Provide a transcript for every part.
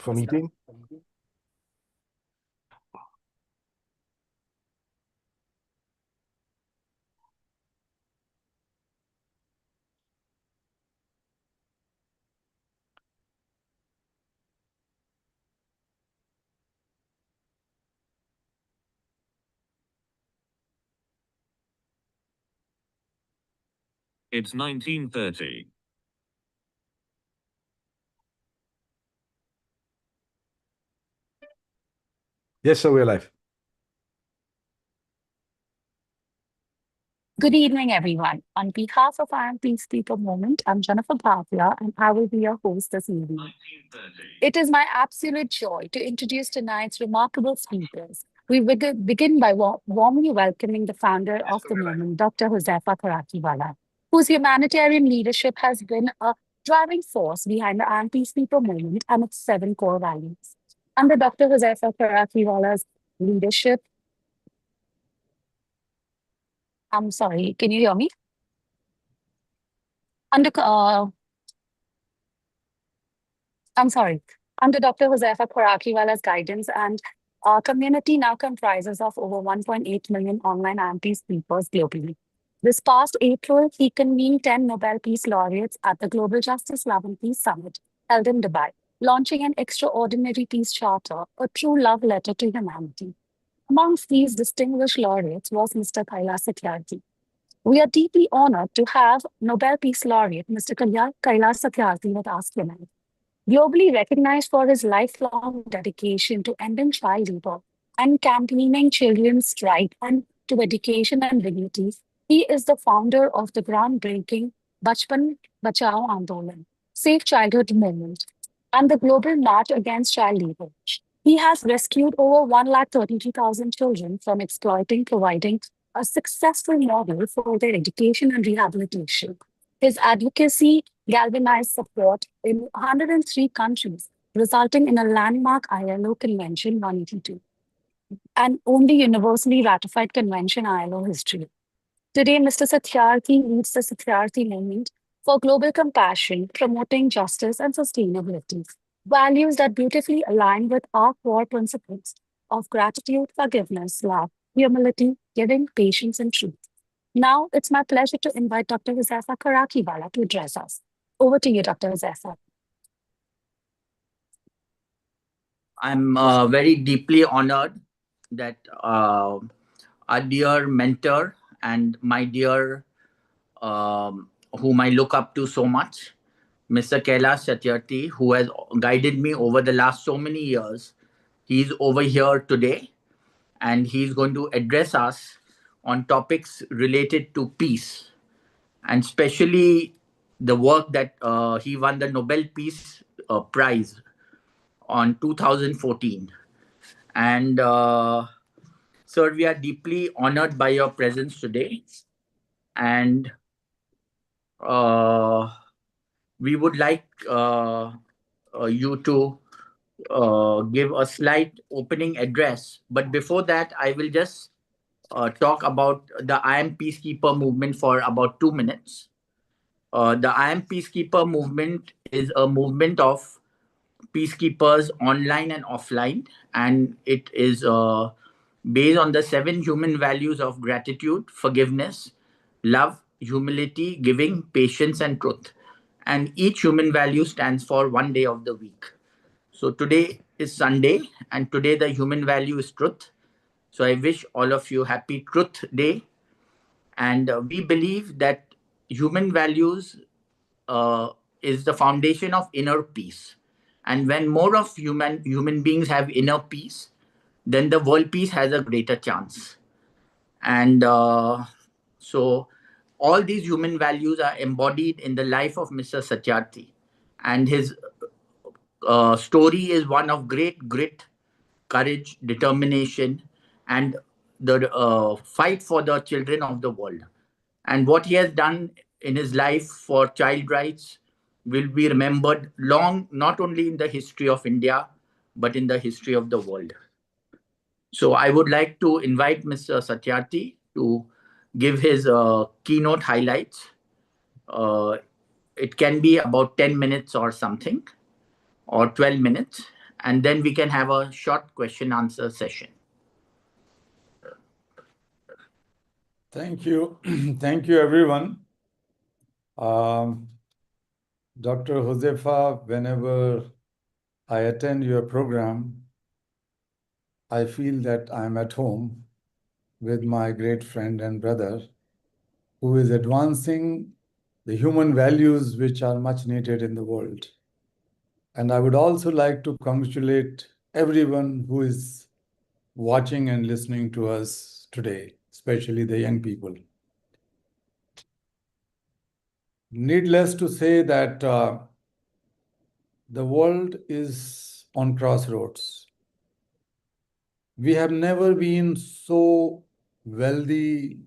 for meeting. It's 1930. Yes, sir, we're live. Good evening, everyone. On behalf of I Am Peacekeeper Movement, I'm Jennifer Bhavia, and I will be your host this evening. 1930. It is my absolute joy to introduce tonight's remarkable speakers. We begin by warmly welcoming the founder of the movement, Dr. Huzaifa Khorakiwala, whose humanitarian leadership has been a driving force behind the I Am Peacekeeper Movement and its 7 core values. Under Dr. Huzaifa Khorakiwala's leadership, I'm sorry, can you hear me? Under I'm sorry. Under Dr. Huzaifa Khorakiwala's guidance, and our community now comprises of over 1.8 million online anti speakers globally. This past April, he convened 10 Nobel Peace Laureates at the Global Justice, Love and Peace Summit held in Dubai, launching an extraordinary peace charter, a true love letter to humanity. Amongst these distinguished laureates was Mr. Kailash Satyarthi. We are deeply honored to have Nobel Peace Laureate Mr. Kailash Satyarthi with us tonight. Globally recognized for his lifelong dedication to ending child labor and championing children's right and to education and dignity, he is the founder of the groundbreaking Bachpan Bachao Andolan, Safe Childhood Movement, and the Global March Against Child Labor. He has rescued over 133,000 children from exploiting, providing a successful model for their education and rehabilitation. His advocacy galvanized support in 103 countries, resulting in a landmark ILO Convention 182, and only universally ratified convention in ILO history. Today, Mr. Satyarthi leads the Satyarthi Movement for global compassion, promoting justice and sustainability, values that beautifully align with our core principles of gratitude, forgiveness, love, humility, giving, patience, and truth. Now, it's my pleasure to invite Dr. Huzaifa Khorakiwala to address us. Over to you, Dr. Huzaifa. I'm very deeply honored that our dear mentor and my dear, whom I look up to so much, Mr. Kailash Satyarthi, who has guided me over the last so many years, he's over here today and he's going to address us on topics related to peace, and especially the work that he won the Nobel Peace Prize on 2014. And sir, we are deeply honored by your presence today. And we would like you to give a slight opening address. But before that, I will just talk about the I Am Peacekeeper movement for about 2 minutes. The I Am Peacekeeper movement is a movement of peacekeepers online and offline, and it is based on the 7 human values of gratitude, forgiveness, love, humility, giving, patience, and truth. And each human value stands for one day of the week. So today is Sunday, and today the human value is truth. So I wish all of you happy Truth Day. And we believe that human values is the foundation of inner peace. And when more of human beings have inner peace, then the world peace has a greater chance. And so all these human values are embodied in the life of Mr. Satyarthi. And his story is one of great grit, courage, determination, and the fight for the children of the world. And what he has done in his life for child rights will be remembered long, not only in the history of India, but in the history of the world. So I would like to invite Mr. Satyarthi to give his keynote highlights. It can be about 10 minutes or something, or 12 minutes. and then we can have a short question answer session. Thank you. Thank you, everyone. Dr. Huzaifa, whenever I attend your program, I feel that I'm at home with my great friend and brother who is advancing the human values which are much needed in the world. And I would also like to congratulate everyone who is watching and listening to us today, especially the young people. Needless to say that the world is on crossroads. We have never been so wealthy.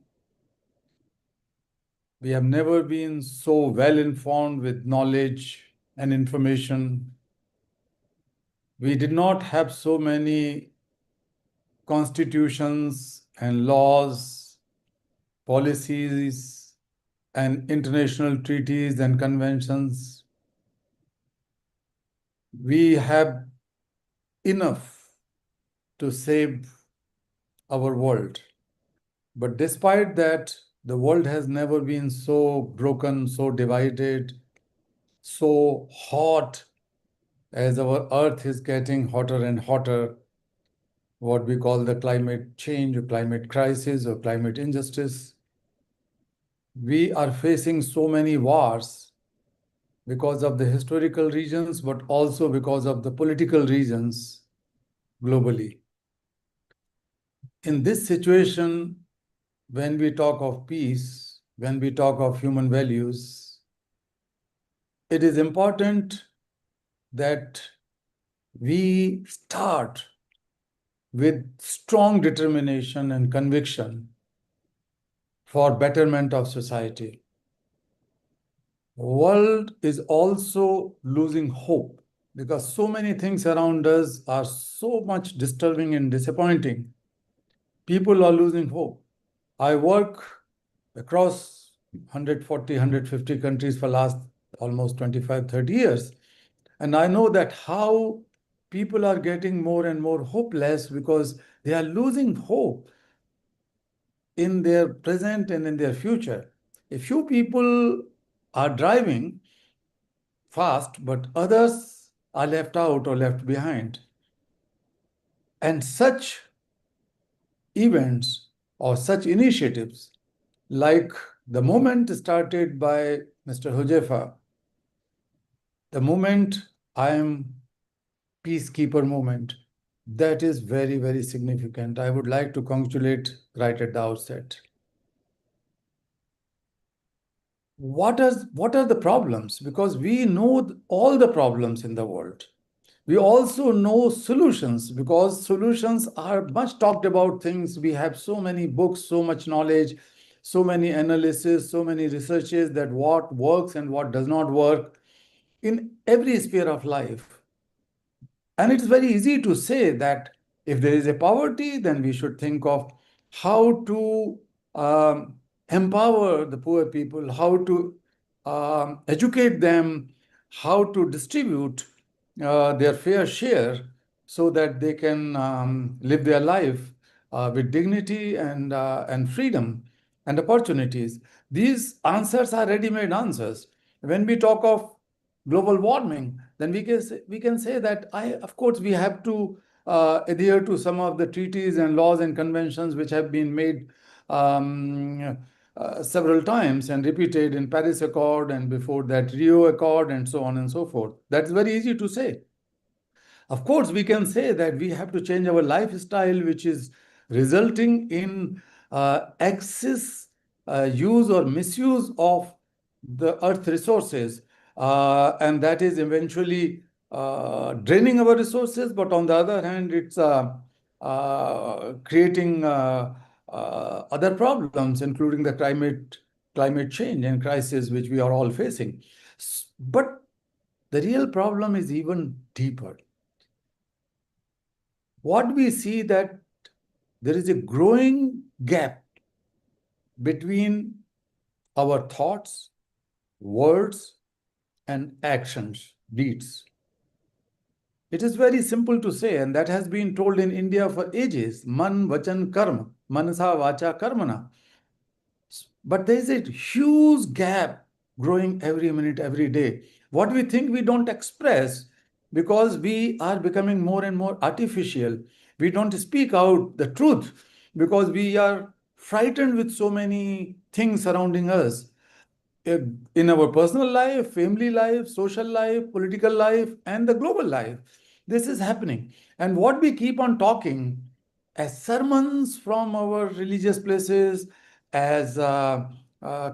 We have never been so well informed with knowledge and information. We did not have so many constitutions and laws, policies, and international treaties and conventions. We have enough to save our world. But despite that, the world has never been so broken, so divided, so hot as our earth is getting hotter and hotter, what we call the climate change or climate crisis or climate injustice. We are facing so many wars because of the historical reasons, but also because of the political reasons globally. In this situation, when we talk of peace, when we talk of human values, it is important that we start with strong determination and conviction for betterment of society. The world is also losing hope because so many things around us are so much disturbing and disappointing. People are losing hope. I work across 140, 150 countries for last almost 25, 30 years. And I know that how people are getting more and more hopeless because they are losing hope in their present and in their future. A few people are driving fast, but others are left out or left behind. And such events or such initiatives, like the movement started by Mr. Huzaifa, the movement I Am Peacekeeper Movement, that is very, very significant. I would like to congratulate right at the outset. What are the problems? Because we know all the problems in the world. We also know solutions because solutions are much talked about things. We have so many books, so much knowledge, so many analysis, so many researches that what works and what does not work in every sphere of life. And it's very easy to say that if there is a poverty, then we should think of how to empower the poor people, how to educate them, how to distribute their fair share so that they can live their life with dignity and freedom and opportunities. These answers are ready-made answers. When we talk of global warming, then we can say that of course we have to adhere to some of the treaties and laws and conventions which have been made several times and repeated in Paris Accord and before that Rio Accord and so on and so forth. That's very easy to say. Of course, we can say that we have to change our lifestyle, which is resulting in excess use or misuse of the earth resources. And that is eventually draining our resources. But on the other hand, it's creating other problems, including the climate change and crisis, which we are all facing. But the real problem is even deeper. What we see that there is a growing gap between our thoughts, words, and actions, deeds. It is very simple to say, and that has been told in India for ages. Man, vachan, karma. Manasa, vacha, karmana. But there is a huge gap growing every minute, every day. What we think we don't express because we are becoming more and more artificial. We don't speak out the truth because we are frightened with so many things surrounding us in our personal life, family life, social life, political life, and the global life. This is happening. And what we keep on talking as sermons from our religious places, as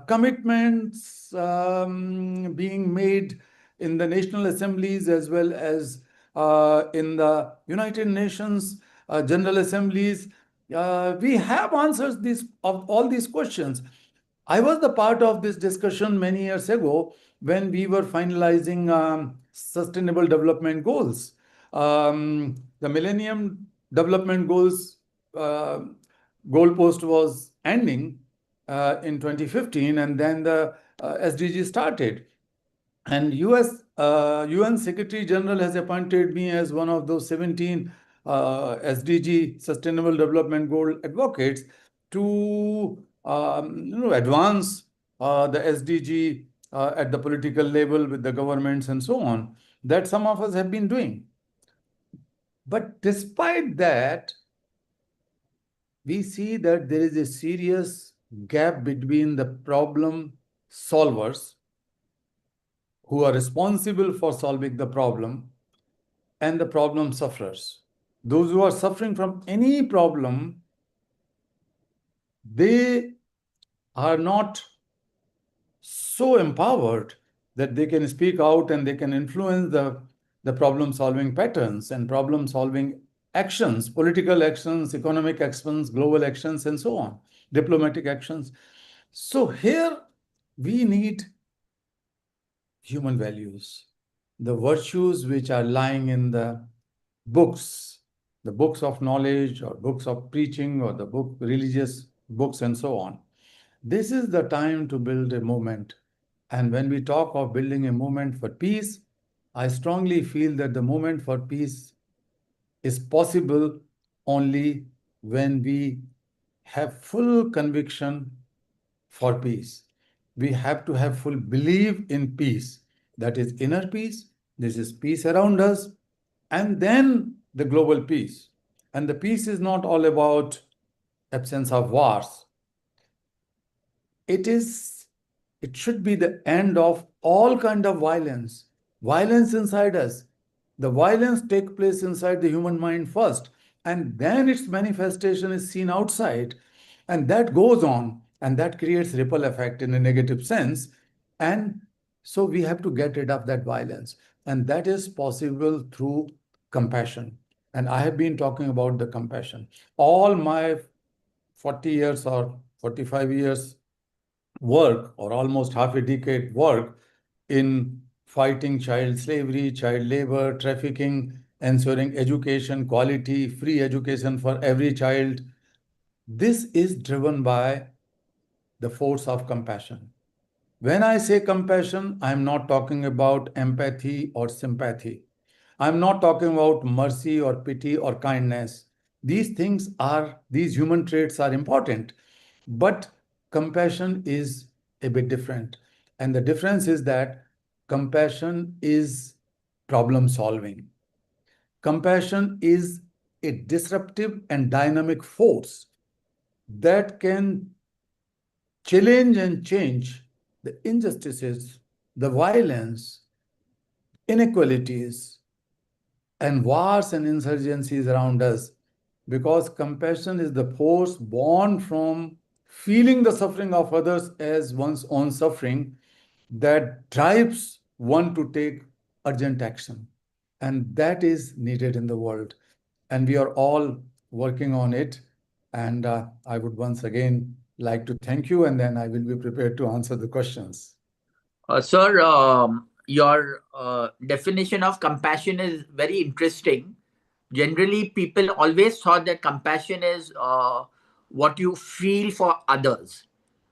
commitments being made in the national assemblies as well as in the United Nations General Assemblies, we have answers of all these questions. I was the part of this discussion many years ago when we were finalizing sustainable development goals. The Millennium Development Goals uh, goalpost was ending in 2015, and then the SDG started. And UN Secretary General has appointed me as one of those 17 SDG Sustainable Development Goal advocates to advance the SDG at the political level with the governments and so on, that some of us have been doing. But despite that, we see that there is a serious gap between the problem solvers who are responsible for solving the problem and the problem sufferers. Those who are suffering from any problem, they are not so empowered that they can speak out and they can influence the problem solving patterns and problem solving actions, political actions, economic actions, global actions, and so on, diplomatic actions. So here we need human values, the virtues which are lying in the books of knowledge or books of preaching or the religious books and so on. This is the time to build a movement. And when we talk of building a movement for peace, I strongly feel that the movement for peace is possible only when we have full conviction for peace. We have to have full belief in peace. That is inner peace, this is peace around us, and then the global peace. And the peace is not all about absence of wars. It should be the end of all kind of violence inside us. The violence take place inside the human mind first, and then its manifestation is seen outside, and that goes on, and that creates ripple effect in a negative sense. And so we have to get rid of that violence, and that is possible through compassion. And I have been talking about the compassion. All my 40 years or 45 years work, or almost half a decade work in fighting child slavery, child labor, trafficking, ensuring education, quality, free education for every child. This is driven by the force of compassion. When I say compassion, I'm not talking about empathy or sympathy. I'm not talking about mercy or pity or kindness. These human traits are important, but compassion is a bit different. And the difference is that compassion is problem solving. Compassion is a disruptive and dynamic force that can challenge and change the injustices, the violence, inequalities, and wars and insurgencies around us, because compassion is the force born from feeling the suffering of others as one's own suffering that drives one to take urgent action. And that is needed in the world. And we are all working on it. And I would once again like to thank you, and then I will be prepared to answer the questions. Sir, your definition of compassion is very interesting. Generally, people always thought that compassion is what you feel for others.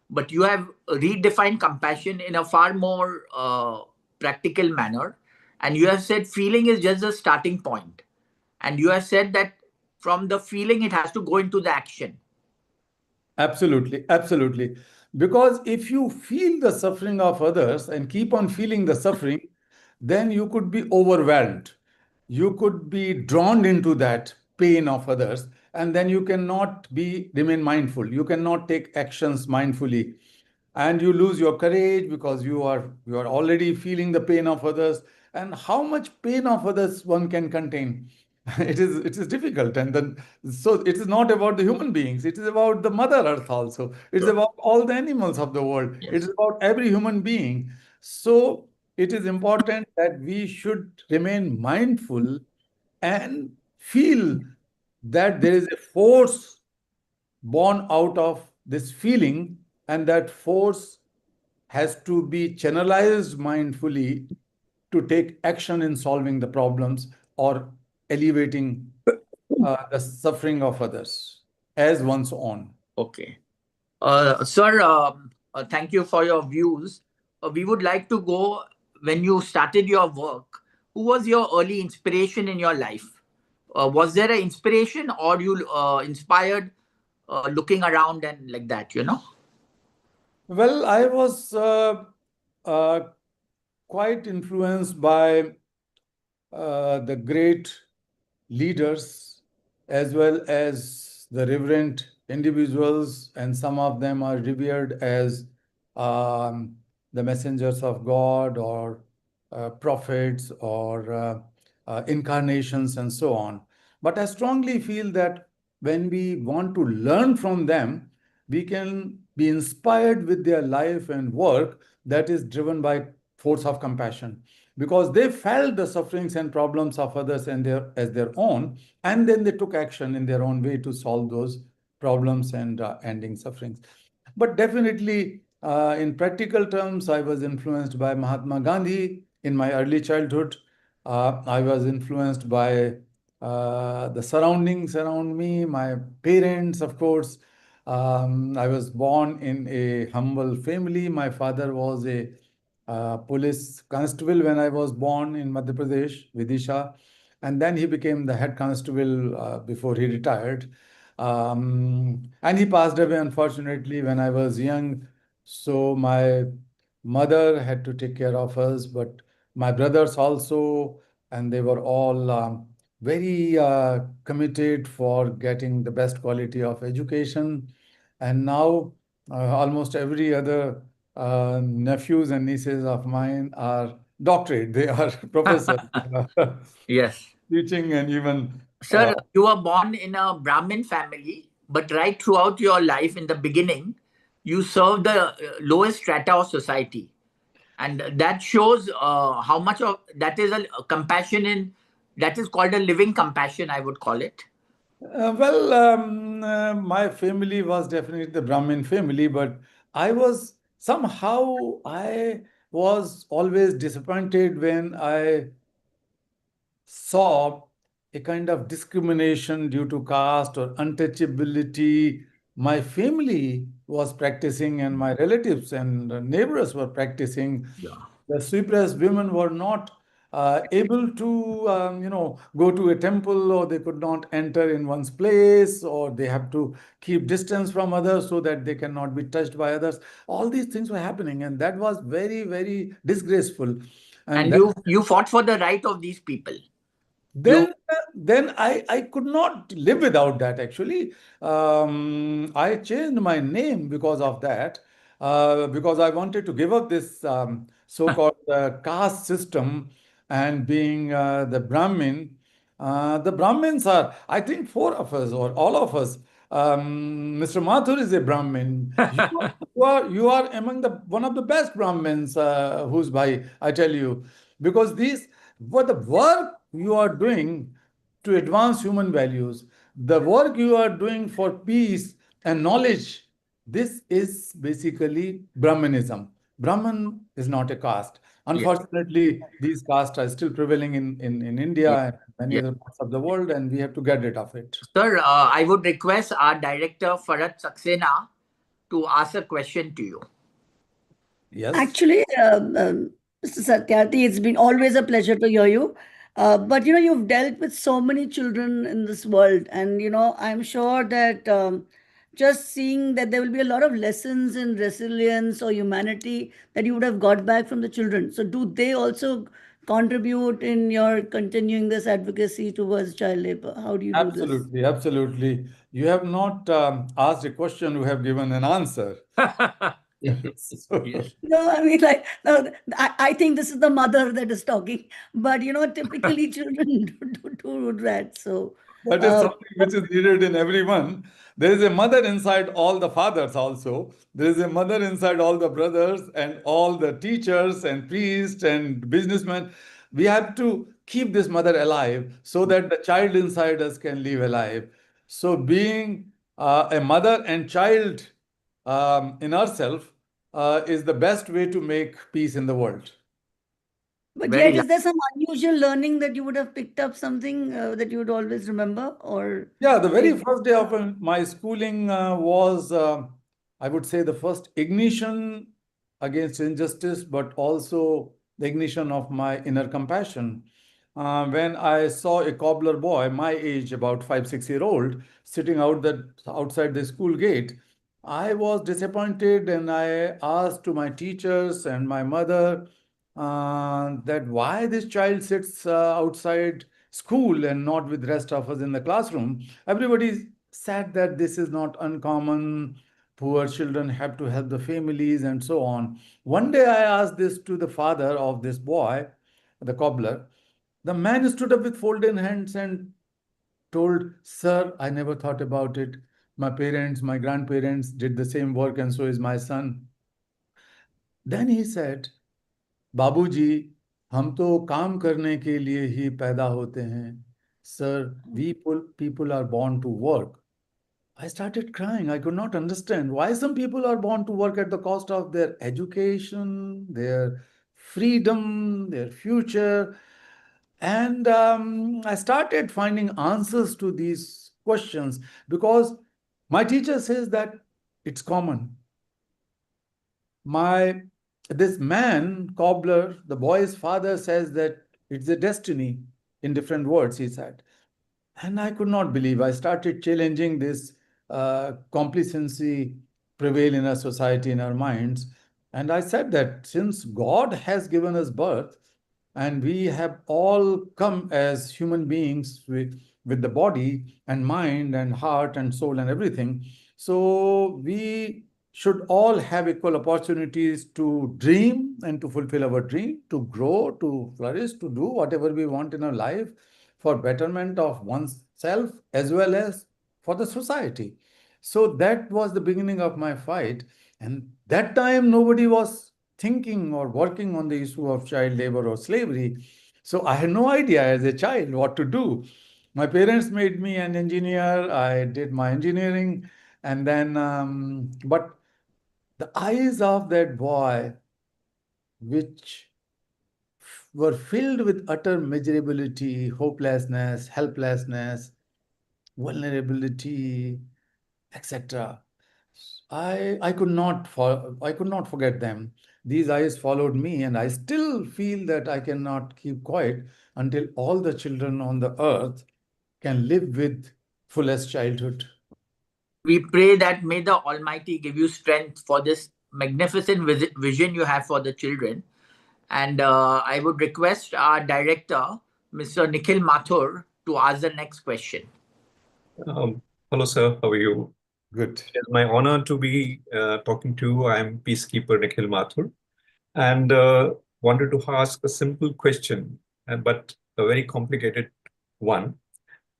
But you have redefined compassion in a far more practical manner. And you have said feeling is just the starting point. And you have said that from the feeling, it has to go into the action. Absolutely, absolutely. Because if you feel the suffering of others and keep on feeling the suffering, then you could be overwhelmed. You could be drawn into that pain of others, and then you cannot remain mindful. You cannot take actions mindfully, and you lose your courage because you are already feeling the pain of others. And how much pain of others one can contain? It is difficult. And then, so it is not about the human beings, it is about the mother earth also, it's Sure. about all the animals of the world, it is Yes. about every human being. So it is important that we should remain mindful and feel that there is a force born out of this feeling, and that force has to be channelized mindfully to take action in solving the problems or alleviating the suffering of others as one's own. Okay. Sir, thank you for your views. We would like to go when you started your work. Who was your early inspiration in your life? Was there an inspiration, or you inspired looking around and like that, you know? Well, I was uh, quite influenced by the great leaders as well as the reverend individuals, and some of them are revered as the messengers of God, or prophets, or incarnations, and so on. But I strongly feel that when we want to learn from them, we can be inspired with their life and work that is driven by force of compassion, because they felt the sufferings and problems of others and as their own, and then they took action in their own way to solve those problems and ending sufferings. But definitely, in practical terms, I was influenced by Mahatma Gandhi in my early childhood. I was influenced by the surroundings around me, my parents, of course. I was born in a humble family. My father was a police constable when I was born in Madhya Pradesh, Vidisha, and then he became the head constable before he retired. And he passed away, unfortunately, when I was young. So my mother had to take care of us, but my brothers also, and they were all very committed for getting the best quality of education. And now almost every other nephews and nieces of mine are doctorate. They are professors, Yes. teaching, and even Sir, you were born in a Brahmin family, but right throughout your life in the beginning, you served the lowest strata of society. And that shows how much of that is a compassion in that is called a living compassion, I would call it. my family was definitely the Brahmin family, but I was always disappointed when I saw a kind of discrimination due to caste or untouchability my family was practicing, and my relatives and neighbors were practicing. Yeah. The sweepress women were not able to, go to a temple, or they could not enter in one's place, or they have to keep distance from others so that they cannot be touched by others. All these things were happening, and that was very, very disgraceful. And And you fought for the right of these people. You then I could not live without that, actually. I changed my name because of that, because I wanted to give up this so-called caste system, and being the Brahmin. The Brahmins are, I think, four of us or all of us. Mr. Mathur is a Brahmin. You are among the one of the best Brahmins, who's bhai, I tell you, because these what the work you are doing to advance human values, the work you are doing for peace and knowledge, this is basically Brahmanism. Brahman is not a caste. yes, Unfortunately, these castes are still prevailing in India yes, and many yes. other parts of the world, and we have to get rid of it. Sir, I would request our director Farhat Saxena to ask a question to you. Yes. Actually, Mr. Satyarthi, it's been always a pleasure to hear you. But you've dealt with so many children in this world, and I'm sure that just seeing that there will be a lot of lessons in resilience or humanity that you would have got back from the children. So, do they also contribute in your continuing this advocacy towards child labor? How do you do this? Absolutely, absolutely. You have not asked a question, you have given an answer. So- Yes. No, I mean, like, no, I think this is the mother that is talking, but typically children do that. So, That is something which is needed in everyone. There is a mother inside all the fathers also. There is a mother inside all the brothers and all the teachers and priests and businessmen. We have to keep this mother alive so that the child inside us can live alive. So being a mother and child in ourselves is the best way to make peace in the world. but Very yet, is there some unusual learning that you would have picked up something that you would always remember, or Yeah, the very is first day of my schooling was, I would say, the first ignition against injustice, but also the ignition of my inner compassion. When I saw a cobbler boy, my age, about 5, 6 year old, sitting outside the school gate, I was disappointed, and I asked to my teachers and my mother that why this child sits outside school and not with rest of us in the classroom. Everybody said that this is not uncommon. Poor children have to help the families and so on. One day I asked this to the father of this boy, the cobbler. The man stood up with folded hands and told, "Sir, I never thought about it. My parents, my grandparents did the same work, and so is my son." Then he said, बाबूजी, हम तो काम करने के लिए ही पैदा होते हैं. Sir, we people are born to work. I started crying. I could not understand why some people are born to work at the cost of their education, their freedom, their future. And I started finding answers to these questions because my teacher says that it's common. This man, cobbler, the boy's father says that it's a destiny. In different words, he said. And I could not believe. I started challenging this complacency prevail in our society, in our minds. And I said that since God has given us birth, and we have all come as human beings with the body and mind and heart and soul and everything, so we should all have equal opportunities to dream and to fulfill our dream, to grow, to flourish, to do whatever we want in our life for betterment of oneself as well as for the society. So that was the beginning of my fight. And that time, nobody was thinking or working on the issue of child labor or slavery. So I had no idea as a child what to do. My parents made me an engineer. I did my engineering. And then, but the eyes of that boy, which were filled with utter miserability, hopelessness, helplessness, vulnerability, etc. I could not forget them. These eyes followed me, and I still feel that I cannot keep quiet until all the children on the earth can live with fullest childhood. We pray that may the Almighty give you strength for this magnificent vision you have for the children. And I would request our director, Mr. Nikhil Mathur, to ask the next question. Hello, sir. How are you? Good. It is my honor to be talking to you. I am Peacekeeper Nikhil Mathur, and wanted to ask a simple question, but a very complicated one.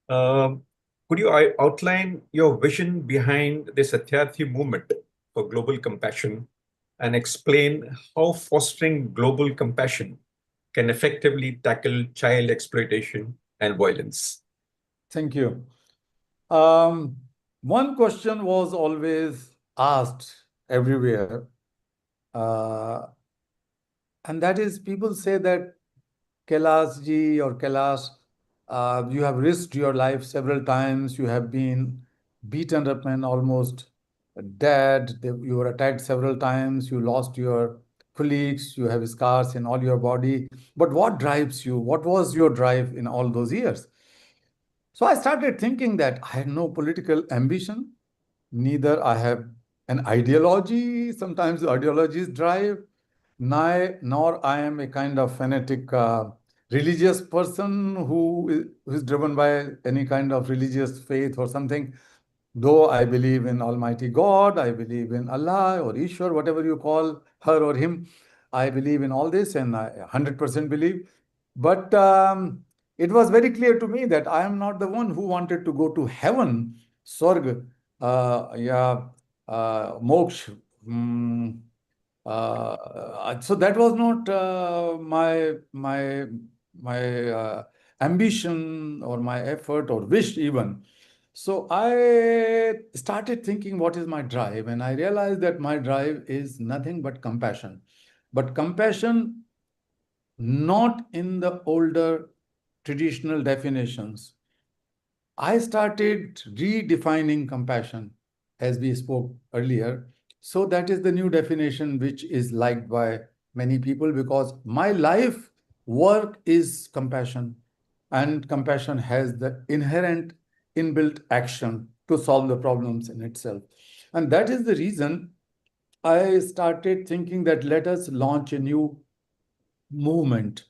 Could you outline your vision behind the Satyarthi Movement for global compassion and explain how fostering global compassion can effectively tackle child exploitation and violence? Thank you. One question was always asked everywhere, and that is people say that Kailash ji or Kailash, you have risked your life several times, you have been beaten up and almost dead, you were attacked several times, you lost your colleagues, you have scars in all your body. But what drives you? What was your drive in all those years? So I started thinking that I had no political ambition, neither I have an ideology. Sometimes ideologies drive, nor I am a kind of fanatic religious person who is driven by any kind of religious faith or something. Though I believe in Almighty God, I believe in Allah or Ishwar, whatever you call her or him. I believe in all this and I 100% believe. But it was very clear to me that I am not the one who wanted to go to heaven, Swarg, yeah, Moksh. So that was not my ambition or my effort or wish even. So I started thinking, what is my drive? And I realized that my drive is nothing but compassion. But compassion not in the older traditional definitions. I started redefining compassion as we spoke earlier. So that is the new definition which is liked by many people because my life work is compassion, and compassion has the inherent inbuilt action to solve the problems in itself. And that is the reason I started thinking that let us launch a new movement,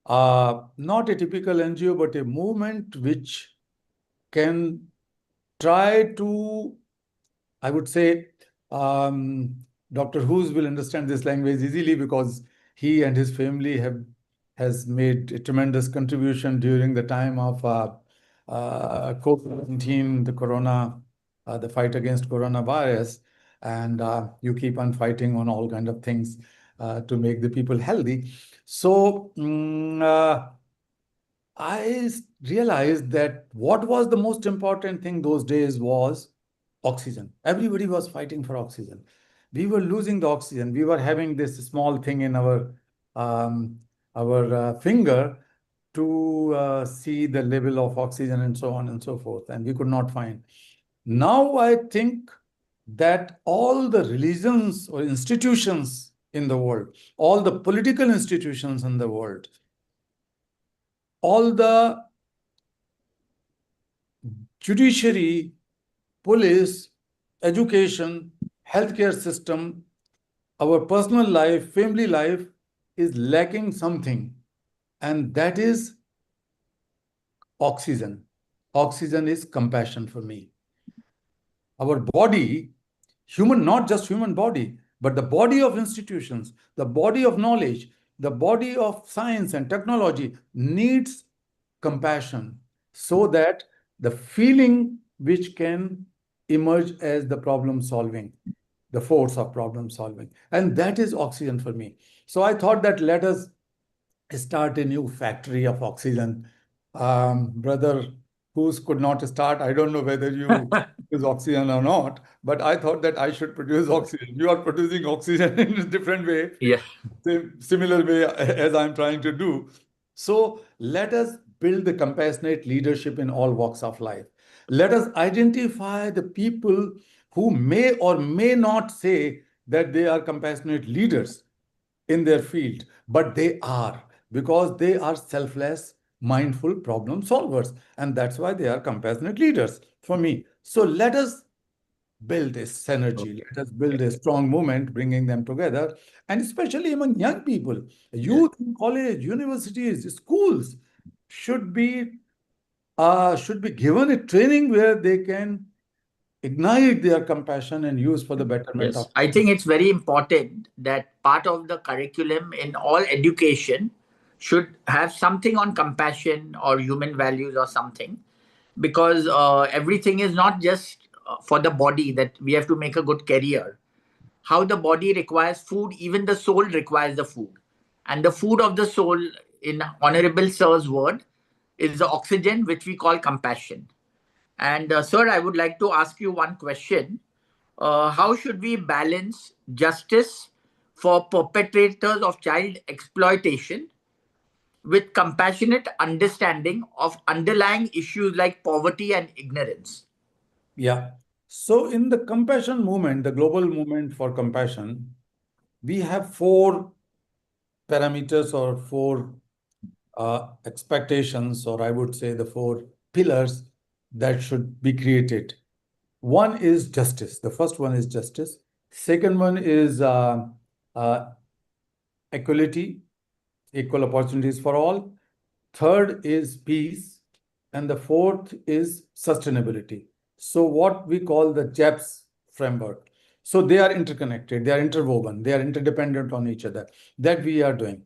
not a typical NGO, but a movement which can try to, I would say, Dr. Hughes will understand this language easily because he and his family has made a tremendous contribution during the time of COVID-19, the corona, the fight against coronavirus, and you keep on fighting on all kind of things to make the people healthy. So I realized that what was the most important thing those days was oxygen. Everybody was fighting for oxygen. We were losing the oxygen. We were having this small thing in our finger to see the level of oxygen and so on and so forth, and we could not find. Now I think that all the religions or institutions in the world, all the political institutions in the world, all the judiciary, police, education, healthcare system, our personal life, family life is lacking something, and that is oxygen. Oxygen is compassion for me. Our body, human, not just human body, but the body of institutions, the body of knowledge, the body of science and technology needs compassion so that the feeling which can emerge as the problem solving, the force of problem solving. And that is oxygen for me. So I thought that let us start a new factory of oxygen. Brother Who's could not start. I don't know whether you use oxygen or not, but I thought that I should produce oxygen. You are producing oxygen in a different way, Yeah. similar way as I'm trying to do. So let us build the compassionate leadership in all walks of life. Let us identify the people who may or may not say that they are compassionate leaders in their field, but they are because they are selfless, mindful problem solvers. And that's why they are compassionate leaders for me. So let us build this synergy. Let us build a strong movement, bringing them together, and especially among young people, youth in college, universities, schools should be given a training where they can ignite their compassion and use for the betterment Yes, of. I think it's very important that part of the curriculum in all education should have something on compassion or human values or something, because everything is not just for the body that we have to make a good career. How the body requires food, even the soul requires the food. And the food of the soul, in Honorable Sir's word, is the oxygen, which we call compassion. And sir, I would like to ask you one question. How should we balance justice for perpetrators of child exploitation with compassionate understanding of underlying issues like poverty and ignorance? Yeah. So in the compassion movement, the global movement for compassion, we have four parameters or four expectations, or I would say the four pillars that should be created. One is justice. The first one is justice. Second one is equality, equal opportunities for all. Third is peace. And the fourth is sustainability. So what we call the JEPS framework. So they are interconnected, they are interwoven, they are interdependent on each other. That we are doing.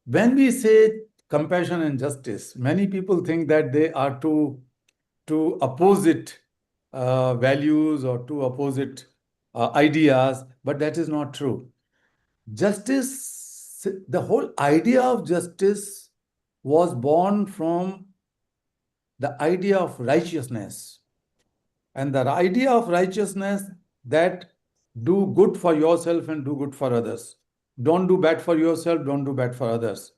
When we say compassion and justice, many people think that they are two opposite values or two opposite ideas, but that is not true. Justice, the whole idea of justice was born from the idea of righteousness. And the idea of righteousness that do good for yourself and do good for others. Don't do bad for yourself, don't do bad for others.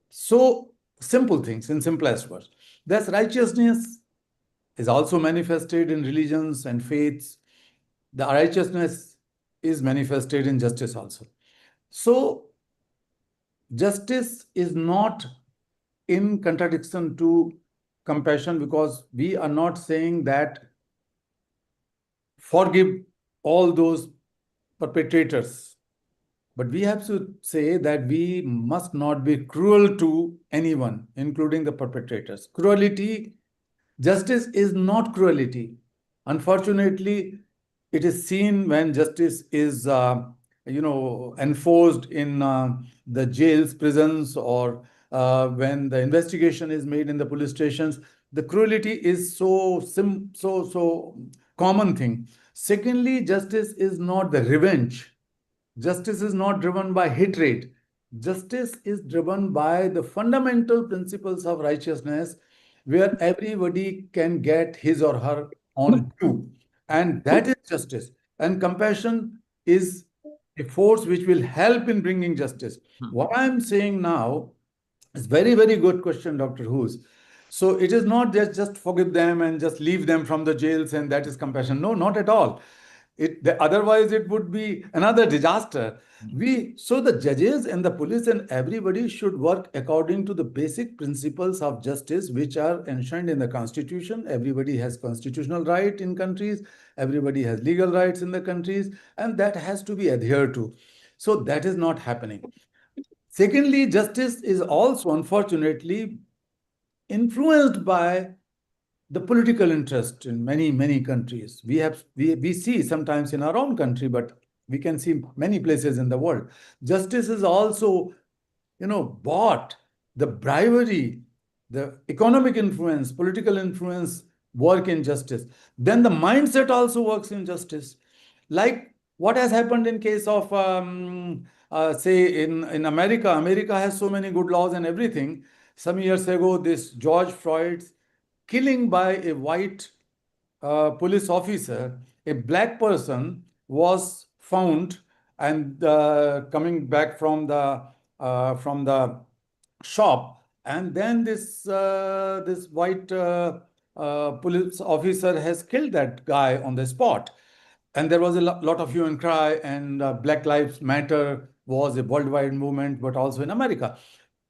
So simple things in simplest words. Thus, righteousness is also manifested in religions and faiths. The righteousness is manifested in justice also. So justice is not in contradiction to compassion, because we are not saying that forgive all those perpetrators. But we have to say that we must not be cruel to anyone, including the perpetrators. Cruelty, justice is not cruelty. Unfortunately, it is seen when justice is, enforced in the jails, prisons, or when the investigation is made in the police stations. The cruelty is so common thing. Secondly, justice is not the revenge. Justice is not driven by hatred. Justice is driven by the fundamental principles of righteousness, where everybody can get his or her own due. And that is justice. And compassion is a force which will help in bringing justice. What I'm saying now is very, very good question, Dr. Hughes. So it is not just forgive them and just leave them from the jails and that is compassion. No, not at all. Otherwise it would be another disaster. So the judges and the police and everybody should work according to the basic principles of justice, which are enshrined in the constitution. Everybody has constitutional right in countries, everybody has legal rights in the countries, and that has to be adhered to. So that is not happening. Secondly, justice is also unfortunately influenced by the political interest in many, many countries. We see sometimes in our own country, but we can see many places in the world. Justice is also, bought. The bribery, the economic influence, political influence work in justice. Then the mindset also works in justice. Like what has happened in case of, say, in America. America has so many good laws and everything. Some years ago, this George Floyd's killing by a white police officer, a black person was found and coming back from the shop, and then this white police officer has killed that guy on the spot. And there was a lot of hue and cry, and Black Lives Matter was a worldwide movement, but also in America.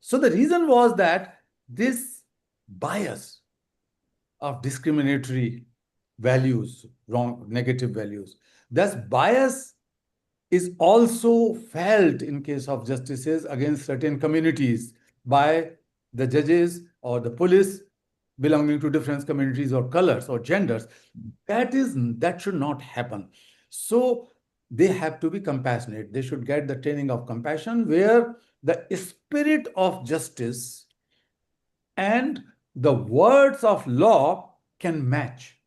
So the reason was that this bias of discriminatory values, wrong, negative values. Thus, bias is also felt in case of justices against certain communities by the judges or the police belonging to different communities or colors or genders. That should not happen. So they have to be compassionate. They should get the training of compassion, where the spirit of justice and the words of law can match.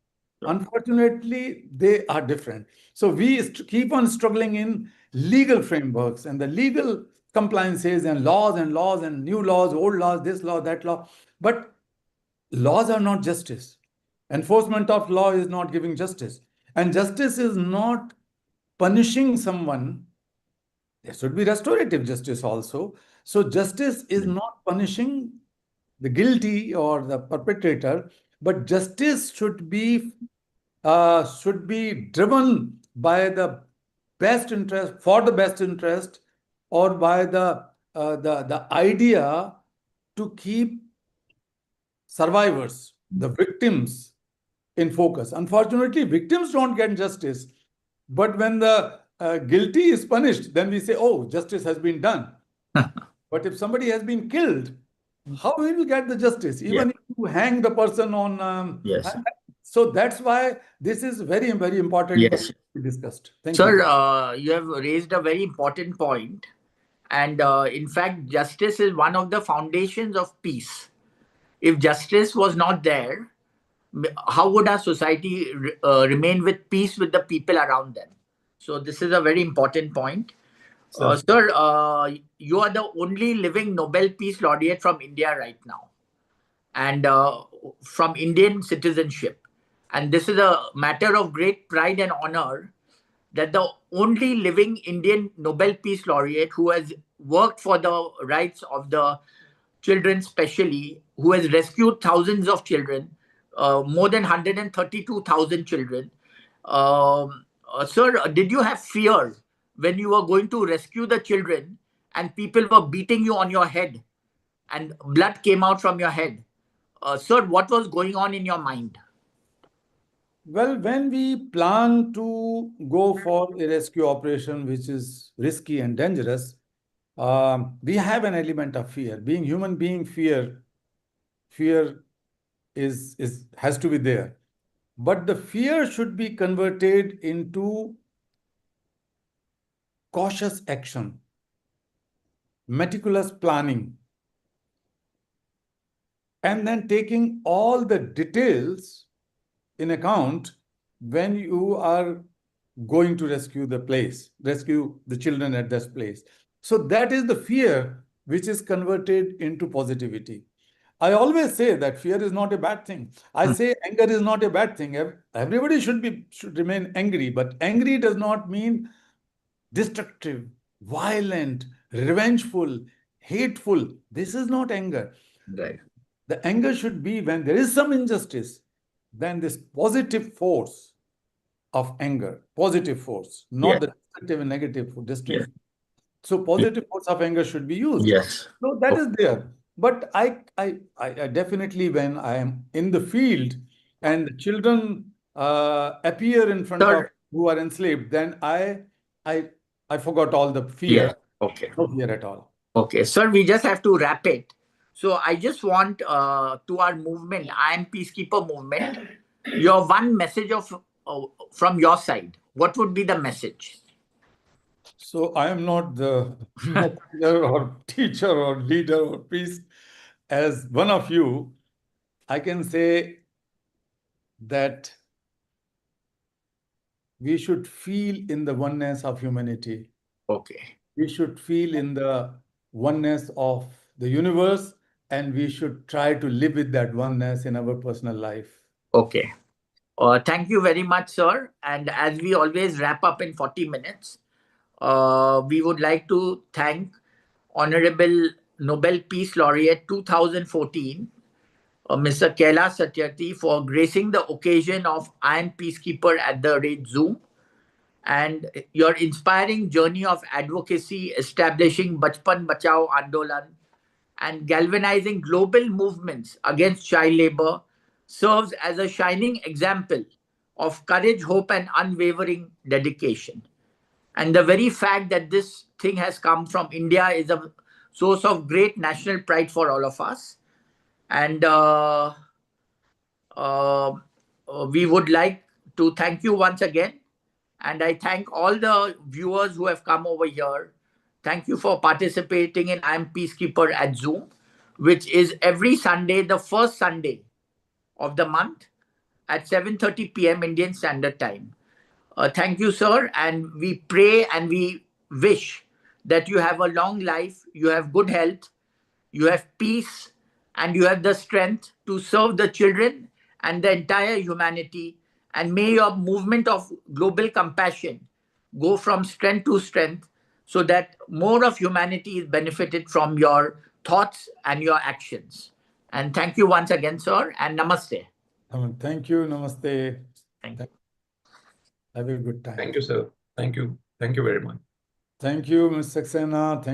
Unfortunately, they are different. So we keep on struggling in legal frameworks and the legal compliances and laws and new laws, old laws, this law, that law. But laws are not justice. Enforcement of law is not giving justice. And justice is not punishing someone. There should be restorative justice also. So justice is not punishing the guilty or the perpetrator, but justice should be driven by the best interest, for the best interest, or by the idea to keep survivors, the victims, in focus. Unfortunately, victims don't get justice. But when the guilty is punished, then we say, oh, justice has been done. But if somebody has been killed, how will you get the justice? Even if you hang the person on. Yes. So that's why this is very, very important Yes. to be discussed. Thank you. Sir, you have raised a very important point. And in fact, justice is one of the foundations of peace. If justice was not there, how would our society remain with peace with the people around them? So this is a very important point. Sir, you are the only living Nobel Peace Laureate from India right now, and from Indian citizenship. And this is a matter of great pride and honor that the only living Indian Nobel Peace Laureate who has worked for the rights of the children, especially, who has rescued thousands of children, more than 132,000 children. Sir, did you have fear when you were going to rescue the children and people were beating you on your head and blood came out from your head? Sir, what was going on in your mind? Well, when we plan to go for a rescue operation, which is risky and dangerous, we have an element of fear. Being human being, fear has to be there. But the fear should be converted into cautious action, meticulous planning, and then taking all the details in account when you are going to rescue the children at this place. So that is the fear which is converted into positivity. I always say that fear is not a bad thing. I say anger is not a bad thing. Everybody should remain angry, but angry does not mean destructive, violent, revengeful, hateful. This is not anger. Right. The anger should be when there is some injustice, then this positive force of anger, positive force, not the destructive and negative destructive. So positive force of anger should be used. Yes. So that is there. But I definitely, when I am in the field and the children appear in front of who are enslaved, then I forgot all the fear. Okay. No fear at all. Okay, sir, we just have to wrap it. So I just want to our movement, I Am Peacekeeper Movement, your one message from your side. What would be the message? So I am not the messenger or teacher or leader or priest. As one of you, I can say that we should feel in the oneness of humanity. Okay. We should feel in the oneness of the universe, and we should try to live with that oneness in our personal life. Okay. Thank you very much, sir. And as we always wrap up in 40 minutes, we would like to thank Honourable Nobel Peace Laureate 2014, Mr. Kailash Satyarthi, for gracing the occasion of I Am Peacekeeper at the Laureate Zoom, and your inspiring journey of advocacy, establishing Bachpan Bachao Andolan, and galvanizing global movements against child labor serves as a shining example of courage, hope, and unwavering dedication. And the very fact that this thing has come from India is a source of great national pride for all of us. And we would like to thank you once again. And I thank all the viewers who have come over here. Thank you for participating in I Am Peacekeeper at Zoom, which is every Sunday, the first Sunday of the month at 7:30 p.m. Indian Standard Time. Thank you, sir. And we pray and we wish that you have a long life, you have good health, you have peace, and you have the strength to serve the children and the entire humanity. And may your movement of global compassion go from strength to strength so that more of humanity is benefited from your thoughts and your actions. And thank you once again, sir, and namaste. Thank you. Namaste. Thank you. Have a good time. Thank you, sir. Thank you. Thank you very much. Thank you, Ms. Saxena. Thank